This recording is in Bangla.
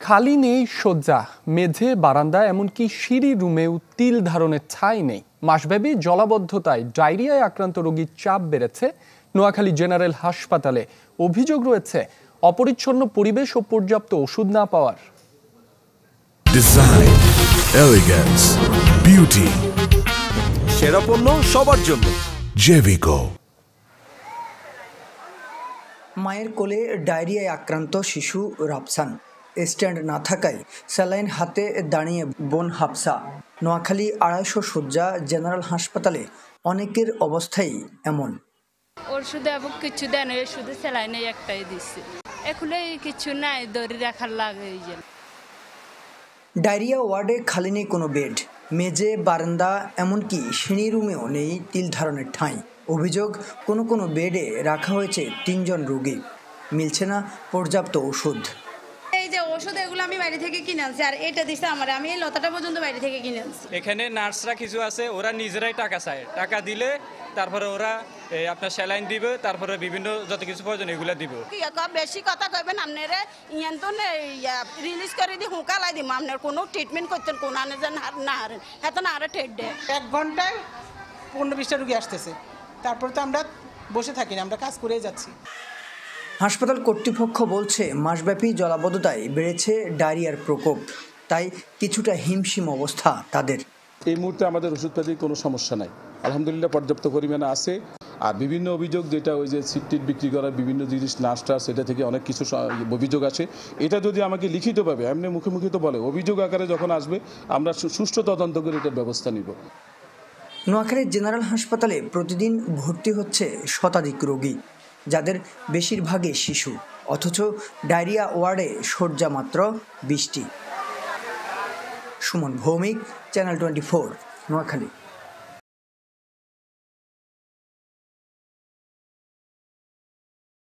খালি নেই শয্যা, মেঝে, বারান্দা, এমনকি সিঁড়ি রুমেও তিল ধারণের ঠাঁই নেই। মাসব্যাপী জলাবদ্ধতায় ডায়রিয়ায় আক্রান্ত রোগীর চাপ বেড়েছে নোয়াখালী জেনারেল হাসপাতালে। অভিযোগ রয়েছে অপরিচ্ছন্ন পরিবেশ ও পর্যাপ্ত ওষুধ না পাওয়ার। ডিজাইন, এলিগেন্স, বিউটি, সেরা পণ্য সবার জন্য জেভিকো। মায়ের কোলে ডায়রিয়ায় আক্রান্ত শিশু রাফসান। স্ট্যান্ড না থাকায় স্যালাইন হাতে দাঁড়িয়ে বোন হাফসা। নোয়াখালী 250 শয্যা জেনারেল হাসপাতালে অনেকের অবস্থাই এমন। ওষুধে কিছু দেন, শুধু স্যালাইনে একটাই দিচ্ছে, এখনো কিছু নাই, দড়ি রাখার লাগে। ডায়রিয়া ওয়ার্ডে খালি নেই কোনো বেড, মেঝে, বারান্দা, এমনকি সিঁড়ি রুমেও নেই তিল ধারণের ঠাঁই। অভিযোগ, কোনো বেডে রাখা হয়েছে 3 জন রোগী, মিলছে না পর্যাপ্ত ওষুধ। এই যে ওষুধ, এগুলো আমি বাইরে থেকে কিনে আনছি, আর এটা দিচ্ছে আমার, আমি এই লতাটা পর্যন্ত বাইরে থেকে কিনে আনছি। এখানে নার্সরা কিছু আছে, ওরা নিজেরাই টাকা চায়, টাকা দিলে তারপরে ওরা আপনার স্যালাইন দিবে, তারপরে বিভিন্ন যত কিছু প্রয়োজন এগুলো দিব। বেশি কথা কইবেন আপনারা, ইয়ান তো রিলিজ করে দি হুঁকালাই দিম, আপনার কোনো ট্রিটমেন্ট করতেন কোন আনে যেন না হারেন, এত না আরে ঠেট দেয়। 1 ঘন্টায় 15-20টা রোগী আসতেছে, তারপর তো আমরা বসে থাকি না, আমরা কাজ করেই যাচ্ছি। হাসপাতাল কর্তৃপক্ষ বলছে মাসব্যাপী জলাবদ্ধতায় বেড়েছে ডায়রিয়ার প্রকোপ, তাই কিছুটা হিমশিম অবস্থা তাদের। এই মুহূর্তে আমাদের ওষুধপাতির কোনো সমস্যা নাই, আলহামদুলিল্লাহ পর্যাপ্ত পরিমাণে আছে। আর বিভিন্ন অভিযোগ, যেটা ওই যে সিট বিক্রি করার বিভিন্ন জিনিস নাস্তা, সেটা থেকে অনেক কিছু অভিযোগ আসে। এটা যদি আমাকে লিখিতভাবে, এমনি মুখে তো বলে, অভিযোগ আকারে যখন আসবে আমরা সুষ্ঠু তদন্ত করে এটার ব্যবস্থা নিব। নোয়াখালী জেনারেল হাসপাতালে প্রতিদিন ভর্তি হচ্ছে শতাধিক রোগী, যাদের বেশিরভাগই শিশু, অথচ ডায়রিয়া ওয়ার্ডে শয্যা মাত্র 20টি। সুমন ভৌমিক, চ্যানেল 24, নোয়াখালী।